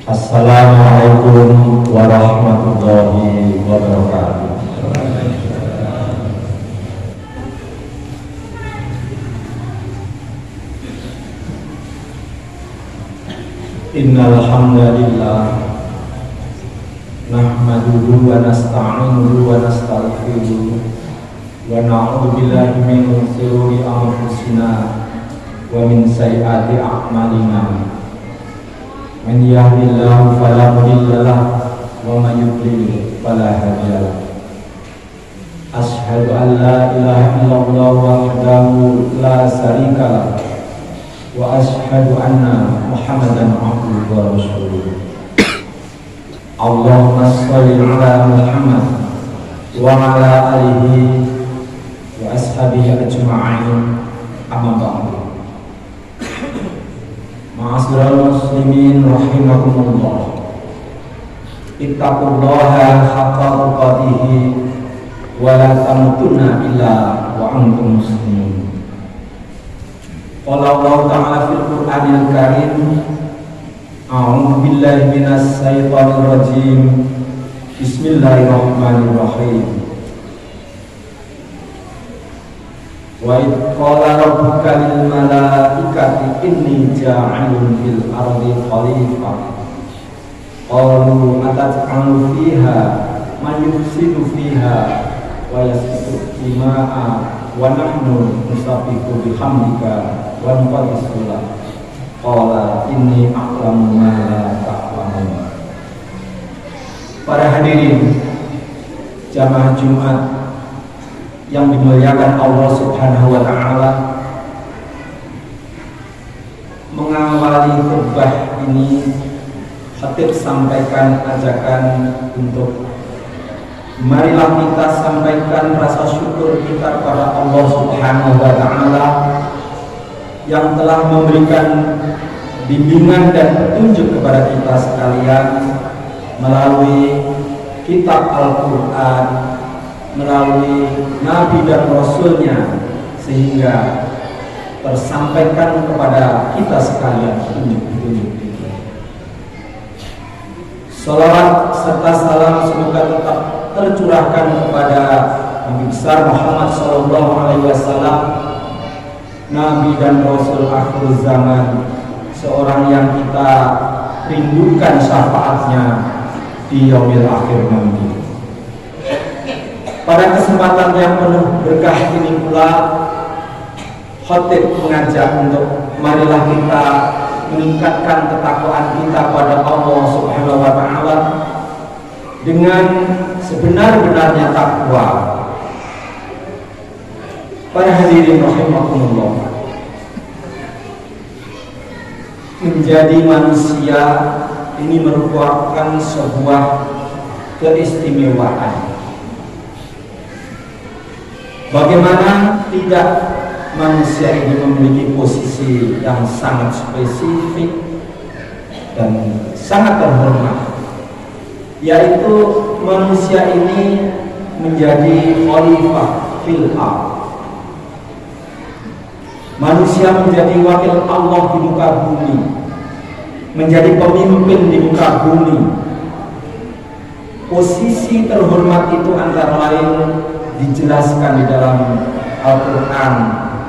Assalamualaikum warahmatullahi wabarakatuh. Innal hamdalillah nahmaduhu wa nasta'inuhu wa nastaghfiruh wa na'udzu billahi min shururi anfusina wa min sayyiati a'malina. Man yahdihillahu fala mudilla lahu wa man yudlil fala hadiya lahu. Asyhadu an la ilaha illallah wahdahu la syarika lahu wa asyhadu anna Muhammadan abduhu wa rasuluh. Allahumma shalli ala Muhammad wa ala alihi wa ashabihi ajma'in. Amma ba'du. Ma'asyiral muslimin rahimakumullah. Ittaqullaha haqqa tuqatih wa la tamutunna illa wa antum muslimun. Qala Allah ta'ala fil Qur'anil Karim, a'udzu billahi minasy syaithanir rajim. Bismillahirrahmanirrahim. Wa idh qala rabbuka lil malaikati inni ja'ilun fil ardi khalifah qalu ataj'alu fiha man yufsidu fiha wa yasfiku dima'a wa nahnu nusabbihu bihamdika wa nuqaddisu lak qala inni a'lamu ma la ta'lamun. Para hadirin jamaah Jumat yang dimuliakan Allah Subhanahu wa Ta'ala, mengawali khutbah ini khatib sampaikan ajakan untuk marilah kita sampaikan rasa syukur kita kepada Allah Subhanahu wa Ta'ala yang telah memberikan bimbingan dan petunjuk kepada kita sekalian melalui kitab Al-Quran, melalui Nabi dan Rasulnya, sehingga tersampaikan kepada kita sekalian petunjuk-petunjuk itu. Salawat serta salam semoga tetap tercurahkan kepada Nabi besar Muhammad SAW, Nabi dan Rasul akhir zaman, seorang yang kita rindukan syafaatnya di yaumil akhir nanti. Pada kesempatan yang penuh berkah ini pula, khatib mengajak untuk marilah kita meningkatkan ketakwaan kita pada Allah Subhanahu wa Ta'ala dengan sebenar-benarnya takwa. Para hadirin rahimakumullah, menjadi manusia ini merupakan sebuah keistimewaan. Bagaimana tidak manusia ini memiliki posisi yang sangat spesifik dan sangat terhormat, yaitu manusia ini menjadi khalifah fil ardh. Manusia menjadi wakil Allah di muka bumi, menjadi pemimpin di muka bumi. Posisi terhormat itu antara lain dijelaskan di dalam Al-Quran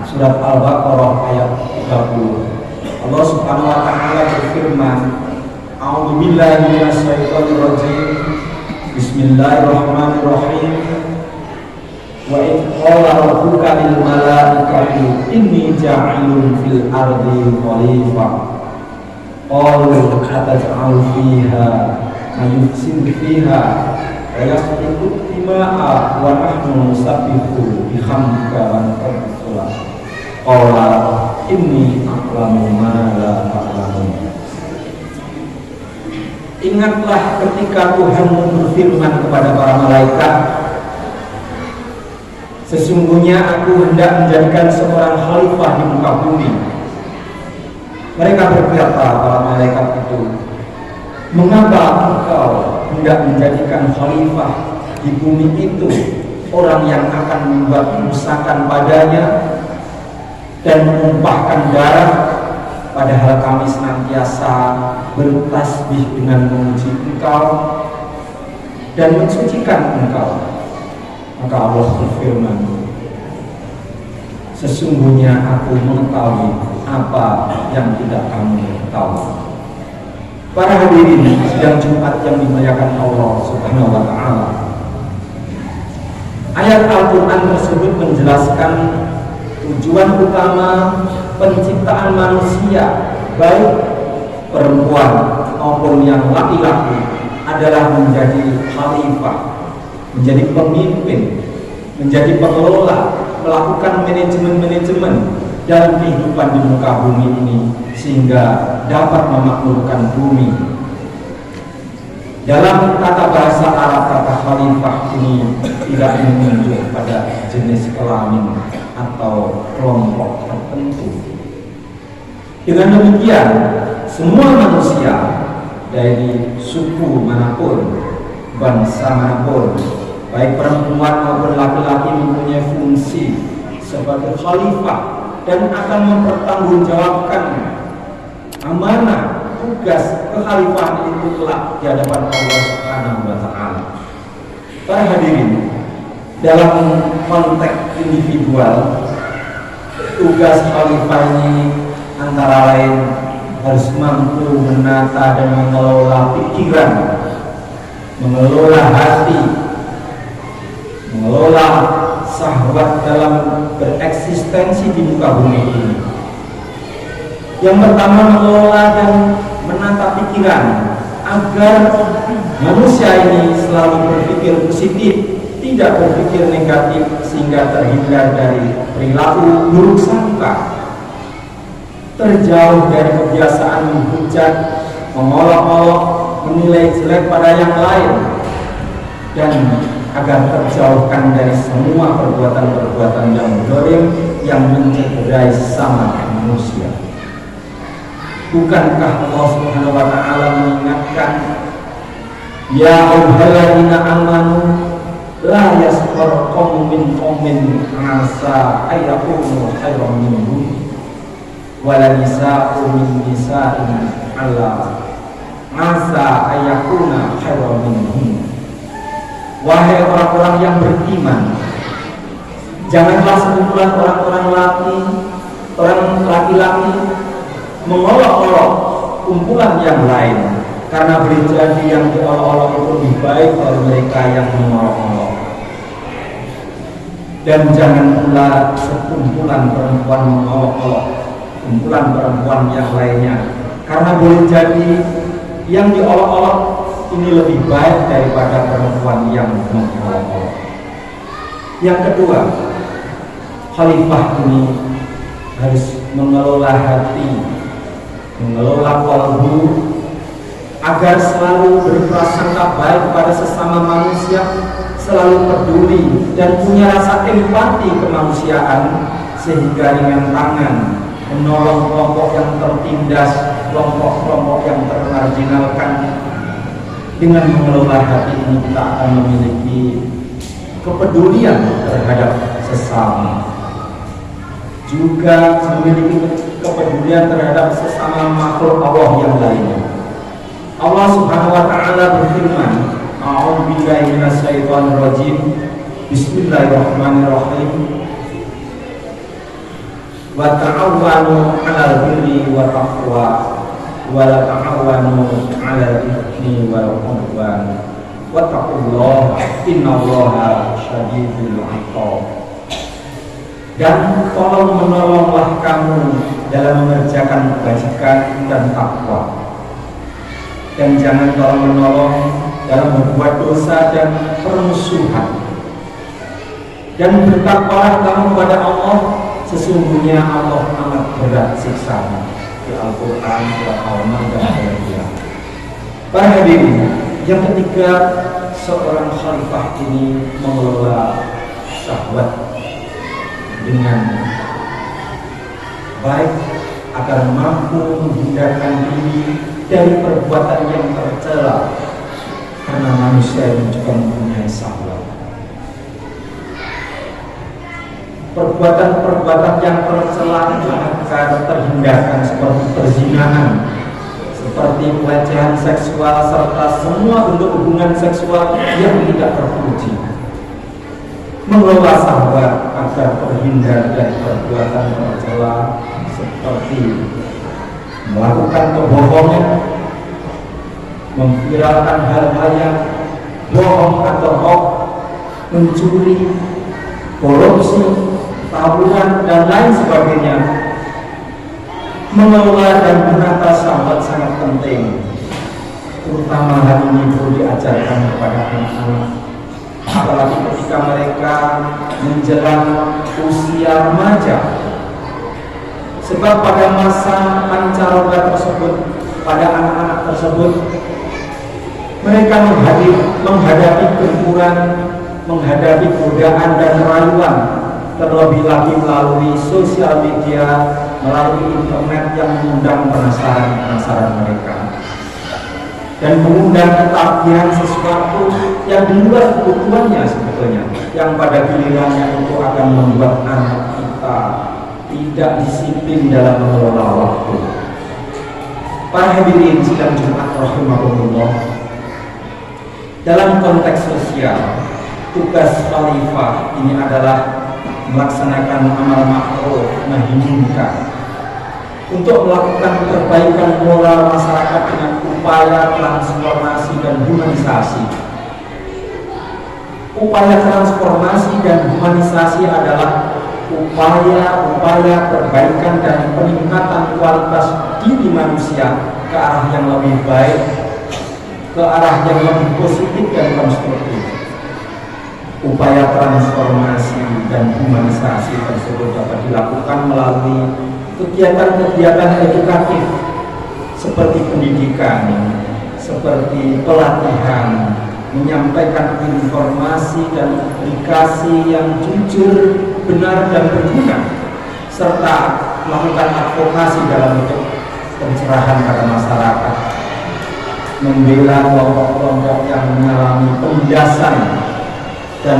surat Al-Baqarah ayat 30. Allah Subhanahu wa Ta'ala berfirman, a'udzu billahi minasyaitonir rajim, bismillahirrahmanirrahim. Wa idh qala rabbuka lil malaikati inni ja'ilun fil ardi khalifah qalu ataj'alu fiha man yufsidu fiha wa yasfiku dima'a wa nahnu nusabbihu bihamdika wa nuqaddisu lak qala inni a'lamu ma la ta'lamun. Ingatlah ketika Tuhan berfirman kepada para malaikat, sesungguhnya aku hendak menjadikan seorang khalifah di muka bumi. Mereka berkata, para malaikat itu, mengapa engkau hendak menjadikan khalifah di bumi itu orang yang akan membuat kerusakan padanya dan menumpahkan darah? padahal kami senantiasa bertasbih dengan memuji Engkau dan mensucikan Engkau. Maka Allah berfirman, sesungguhnya aku mengetahui apa yang tidak kamu tahu. Para hadirin sidang Jumat yang dimuliakan Allah Subhanahu wa Ta'ala, ayat Al-Quran tersebut menjelaskan tujuan utama penciptaan manusia, baik perempuan maupun yang laki-laki, adalah menjadi khalifah, menjadi pemimpin, menjadi pengelola, melakukan manajemen dalam kehidupan di muka bumi ini sehingga dapat memakmurkan bumi. Dalam tata bahasa Arab, kata khalifah ini tidak menunjuk pada jenis kelamin atau kelompok tertentu. Dengan demikian, semua manusia dari suku manapun, bangsa manapun, baik perempuan maupun laki-laki, mempunyai fungsi sebagai khalifah dan akan mempertanggungjawabkan amanah tugas kekhalifahan itu telah di hadapan Allah Subhanahu wa Ta'ala. Para hadirin, dalam konteks individual, tugas khalifah ini antara lain harus mampu menata dan mengelola pikiran, mengelola hati, mengelola syahwat dalam bereksistensi di muka bumi ini. Yang pertama, mengelola dan menata pikiran agar manusia ini selalu berpikir positif, tidak berpikir negatif, sehingga terhindar dari perilaku buruk sangka, terjauh dari kebiasaan menghujat, mengolok-olok, menilai jelek pada yang lain, dan agar terjauhkan dari semua perbuatan-perbuatan yang zalim yang mencederai sesama manusia. Bukankah Allah Subhanahu wa Ta'ala mengingatkan, ya ayyuhalladzina amanu la yaskhar qaumun min qaumin asa ayyakunu khairan minhum wala nisa'u min nisa'in ala asa ayyakuna khairan minhum. Wahai orang-orang yang beriman, janganlah sekumpulan orang-orang laki-laki mengolok-olok kumpulan yang lain, karena boleh jadi yang diolok-olok itu lebih baik dari mereka yang mengolok-olok. Dan jangan pula sekumpulan perempuan mengolok-olok kumpulan perempuan yang lainnya, karena boleh jadi yang diolok-olok ini lebih baik daripada perempuan yang mengolok-olok. Yang kedua, khalifah ini harus mengelola hati, mengelola kalbu, agar selalu berprasangka baik pada sesama manusia, selalu peduli dan punya rasa empati kemanusiaan, sehingga dengan tangan menolong kelompok yang tertindas, kelompok-kelompok yang termarginalkan. Dengan mengelola hati ini kita akan memiliki kepedulian terhadap sesama, juga memiliki kepedulian terhadap sesama makhluk Allah yang lainnya. Allah Subhanahu wa Ta'ala berfirman, a'udzubillahi minasyaitonir rajim, bismillahirrahmanirrahim, wa ta'awwanu 'alal birri wa taqwa wa la ta'awwanu 'alal itsmi wal 'udwan wattaqullaha innallaha syadidul 'iqab. Dan tolong menolonglah kamu dalam mengerjakan kebajikan dan takwa, dan jangan tolong menolong dalam berbuat dosa dan permusuhan. Dan bertakwalah kamu kepada Allah, sesungguhnya Allah amat berat siksanya. Di Al-Quran surat Al-Maidah ayat 2. Para hadirin, yang ketiga, seorang khalifah ini mengelola syahwat dengan baik agar mampu menghindarkan diri dari perbuatan yang tercela, karena manusia itu juga mempunyai syahwat. perbuatan-perbuatan yang tercela itu agar terhindarkan, seperti perzinahan, seperti pelecehan seksual, serta semua bentuk hubungan seksual yang tidak terpuji. Mengelola sahabat agar terhindar dari perbuatan tercela seperti melakukan kebohongan, memviralkan hal-hal yang bohong atau hoax, mencuri, korupsi, tawuran, dan lain sebagainya. Mengelola dan menata sahabat sangat penting, terutama hal ini perlu diajarkan kepada anak-anak, apalagi ketika mereka menjelang usia remaja. Sebab pada masa pancaroba tersebut, pada anak-anak tersebut, mereka menghadapi gempuran, menghadapi godaan dan rayuan, terlebih lagi melalui sosial media, melalui internet yang mengundang penasaran mereka dan mengundang ketagihan sesuatu yang di luar kebutuhannya sebetulnya, yang pada gilirannya itu akan membuat anak kita tidak disiplin dalam mengelola waktu. Para hadirin sidang Jumat rahimahumullah, dalam konteks sosial, tugas khalifah ini adalah melaksanakan amal ma'ruf nahi munkar, untuk melakukan perbaikan moral masyarakat dengan upaya transformasi dan humanisasi. Upaya transformasi dan humanisasi adalah upaya perbaikan dan peningkatan kualitas diri manusia ke arah yang lebih baik, ke arah yang lebih positif dan konstruktif. Upaya transformasi dan humanisasi tersebut dapat dilakukan melalui kegiatan-kegiatan edukatif seperti pendidikan, seperti pelatihan, menyampaikan informasi dan aplikasi yang jujur, benar dan berguna, serta melakukan advokasi dalam bentuk pencerahan pada masyarakat, membela kelompok-kelompok yang mengalami penindasan dan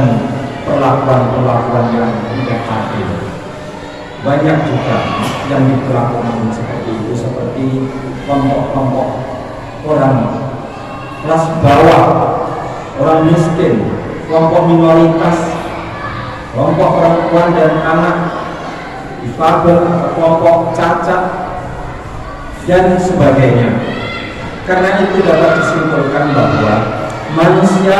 perlakuan-perlakuan yang tidak adil. Banyak juga yang diperlakukan seperti itu, seperti kelompok-kelompok orang kelas bawah, orang miskin, kelompok minoritas, kelompok perempuan dan anak, difabel, kelompok cacat, dan sebagainya. Karena itu dapat disimpulkan bahwa manusia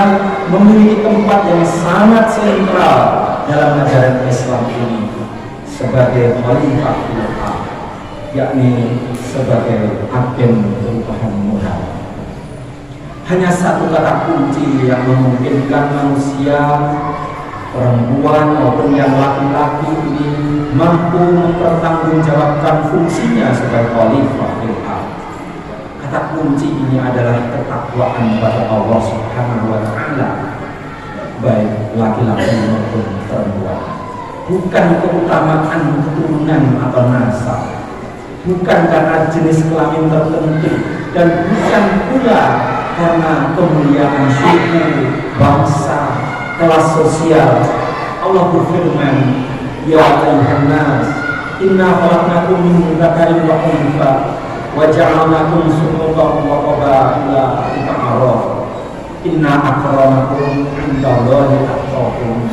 memiliki tempat yang sangat sentral dalam ajaran Islam ini sebagai khalifah fil ardh, yakni sebagai agen perubahan moral. Hanya satu kata kunci yang memungkinkan manusia, perempuan maupun yang laki-laki ini mampu mempertanggungjawabkan fungsinya sebagai khalifah fil ardh. Kata kunci ini adalah ketakwaan kepada Allah Subhanahu wa Ta'ala, baik laki-laki maupun perempuan. Bukan keutamaan keturunan atau nasab, bukan karena jenis kelamin tertentu, dan bukan pula karena kemuliaan suku, bangsa, kelas sosial. Allah berfirman, ya ayyuhan nas, inna khalaqnakum min dzakarin wa untha wa ja'alnakum syu'uban wa qabaila lita'arafu. Inna akramakum 'indallahi atqakum.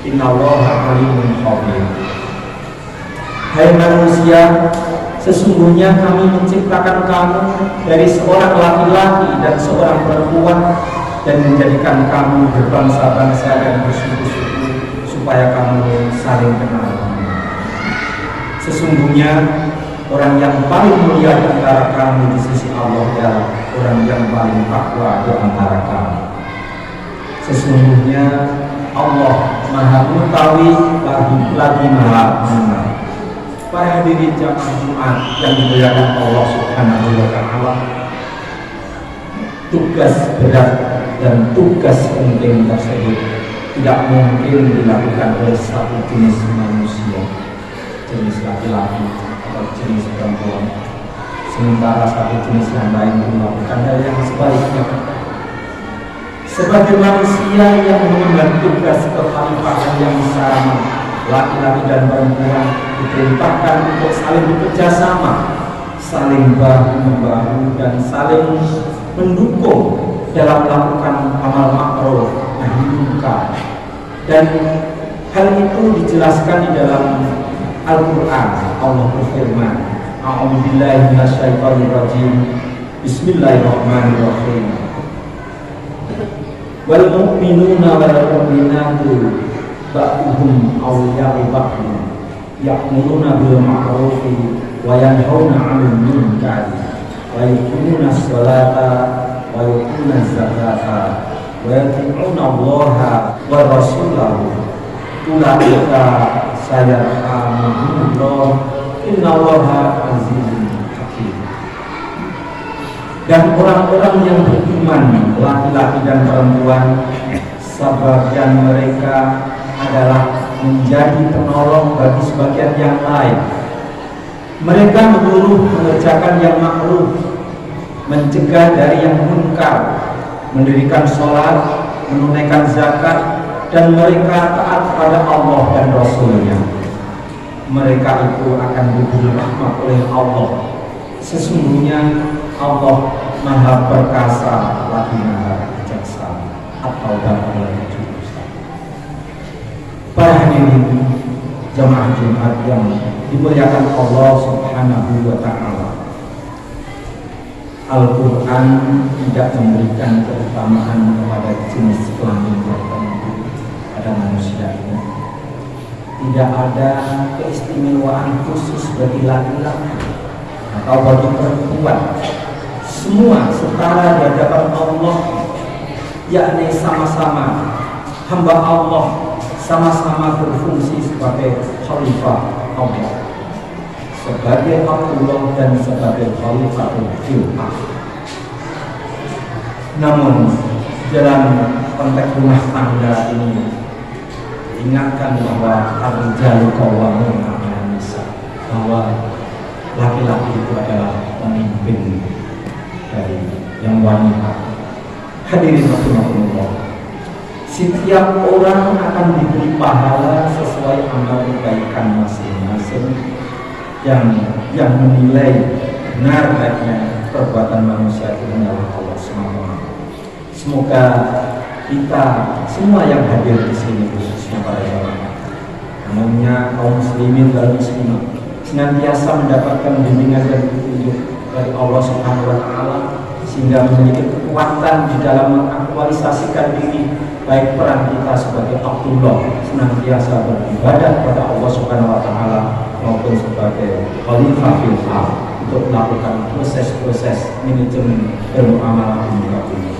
Innallaha alimun khabir. Hai manusia, sesungguhnya kami menciptakan kamu dari seorang laki-laki dan seorang perempuan, dan menjadikan kamu berbangsa-bangsa dan bersuku-suku supaya kamu saling kenal. Sesungguhnya orang yang paling mulia di antara kamu di sisi Allah adalah orang yang paling takwa di antara kamu. Sesungguhnya Allah Maha Mengetahui lagi Maha Mengenal. Para hadirin jamaah Jumat yang dimuliakan Allah Subhanahu wa Ta'ala, tugas berat dan tugas penting tersebut tidak mungkin dilakukan oleh satu jenis manusia, jenis laki-laki atau jenis perempuan, sementara satu jenis yang lain melakukan hal yang sebaliknya. Sebagai manusia yang mengemban tugas kekhalifahan yang sama, laki-laki dan perempuan diperintahkan untuk saling bekerja sama, saling bahu-membahu dan saling mendukung dalam melakukan amal makruf nahi munkar. Dan hal itu dijelaskan di dalam Al-Quran. Allah berfirman, A'udzubillahi minasyaitonirrajim, Bismillahirrahmanirrahim. Wal mu'minuna wal mu'minatu ba'duhum awliya'u ba'd ya'muruna bil ma'rufi wa yanhauna 'anil munkar wa yuqimuna sholata wa yu'tuna zakata wa yuti'una Allaha wa rasulahu ulaika sayarhamuhumullah innallaha azizun hakim. Dan orang-orang yang beriman, laki-laki dan perempuan, sebagian mereka adalah menjadi penolong bagi sebagian yang lain. Mereka menyuruh mengerjakan yang makruf, mencegah dari yang munkar, mendirikan sholat, menunaikan zakat, dan mereka taat kepada Allah dan Rasul-Nya. Mereka itu akan diberi rahmat oleh Allah. Sesungguhnya Allah Maha Perkasa lagi Maha Bijaksana. Atau dalam para hadirin jamaah Jumat yang dimuliakan Allah Subhanahu wa Ta'ala, Al-Quran tidak memberikan keutamaan kepada jenis kelamin tertentu pada manusia ini. Tidak ada keistimewaan khusus bagi laki-laki atau bagi perempuan. Semua setara di hadapan Allah, yakni sama-sama hamba Allah, sama-sama berfungsi sebagai khalifah Allah, sebagai Abdullah dan sebagai khalifah fil ardh. Namun dalam konteks rumah tangga ini ingatkan bahwa ar-rijalu qawwamuna 'alan nisa, bahwa laki-laki itu adalah pemimpin dari yang wanita. Hadirin rahimakumullah, setiap orang akan diberi pahala sesuai amal kebaikan masing-masing yang menilai benar baiknya perbuatan manusia itu adalah Allah SWT. Semoga kita semua yang hadir di sini, khususnya para jamaah, umumnya kaum muslimin dan muslimah, senantiasa mendapatkan bimbingan dan petunjuk dari Allah Subhanahu wa Ta'ala, sehingga memiliki kekuatan di dalam mengaktualisasikan diri, baik peran kita sebagai Abdullah senantiasa beribadah kepada Allah Subhanahu wa Ta'ala, maupun sebagai khalifah fil ardh untuk melakukan proses-proses manajemen bermuamalah di muka bumi.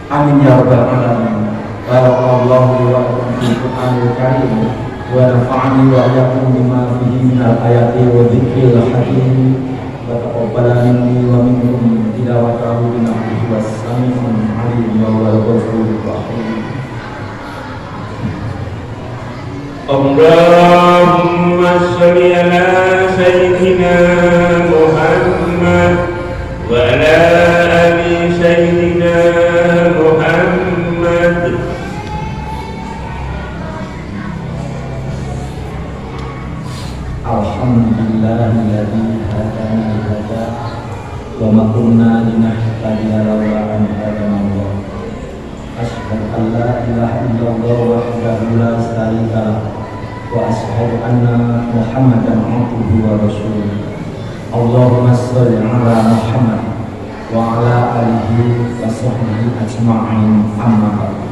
Amin ya rabbal alamin. Barakallahu li wa lakum fil Qur'anil karim wa nafa'ani wa iyyakum bima fihi minal ayati wa dzikril hakim. Wa taqabbal minni wa minkum tilawatahu innahu was-sami'ul 'alim wa huwal ghafurur rahim. Allahumma shalli ala sayyidina Muhammad wa ala ali sayyidina Muhammad. Alhamdulillahilladzi hadana lihada wa ma kunna linahtadiya laula an hadana Allah. Asyhadu an la ilaha illallah wahdahu la syarika lah wa asyhadu anna Muhammadan abduhu wa rasuluh. Allahumma shalli ala Muhammad wa ala alihi wa sahbihi ajma'in, amma ba'du.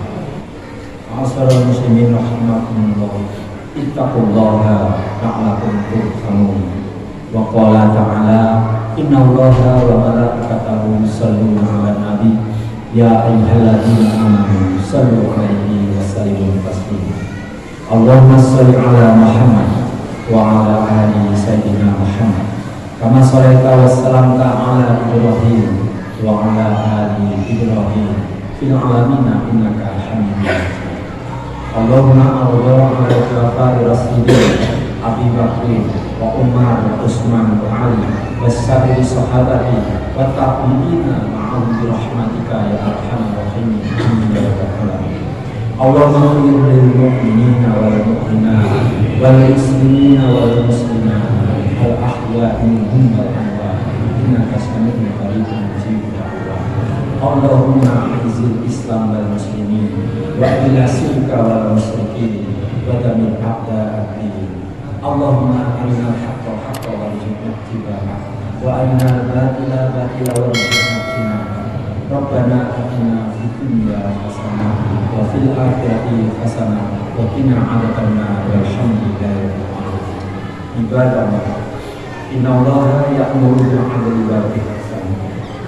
Ma'asyiral muslimin rahimakumullah, ittaqullaha la'allakum turhamun. Wa qala ta'ala, innallaha wa malaikatahu yusholluna 'alan nabi ya ayyuhalladzina amanu shallu 'alaihi wa sallimu taslima. Allahumma shalli ala Muhammad wa ala ali sayyidina Muhammad kama shallaita wa sallamta ala Ibrahim wa ala ali Ibrahim fil alamin innaka Hamidum Majid. Allahumma arda ala khulafa'ir rasyidin Abi Bakr wa Umar wa Utsman wa Ali wa sa'iri sahabati wa tabi'ina ma'ahum bi rahmatika ya arhamar rahimin. Amin ya rabbal alamin. Allahumma ighfir lil mu'minina wal mu'minat wal muslimina wal muslimat al ahya'i minhum wal amwat innaka sami'un qaribun mujibud da'wat. Allahumma a'izil Islam wal muslimin wa ila syirka wal musyrikin wa damir a'da'ad-din. Allahumma arinal haqqa haqqan warzuqna ittiba'ah wa arinal batila batila warzuqna ijtinabah. Rabbana atina fid dunya hasanah wa fil akhirati hasanah wa qina adzabannar. Walhamdulillahi rabbil alamin. Ibadallah, innallaha ya'muru bil 'adli wal ihsan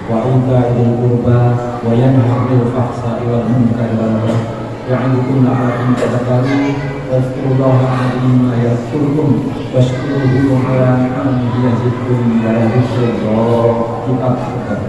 wa ita'i dzil qurba wa yanha 'anil fahsya'i wal munkari wal baghi ya'idukum la'allakum tadhakkarun. Wazkurullaha 'azima yadhkurkum washkuruhu 'ala ni'amihi yazidkum wa la yuzillahu akbar.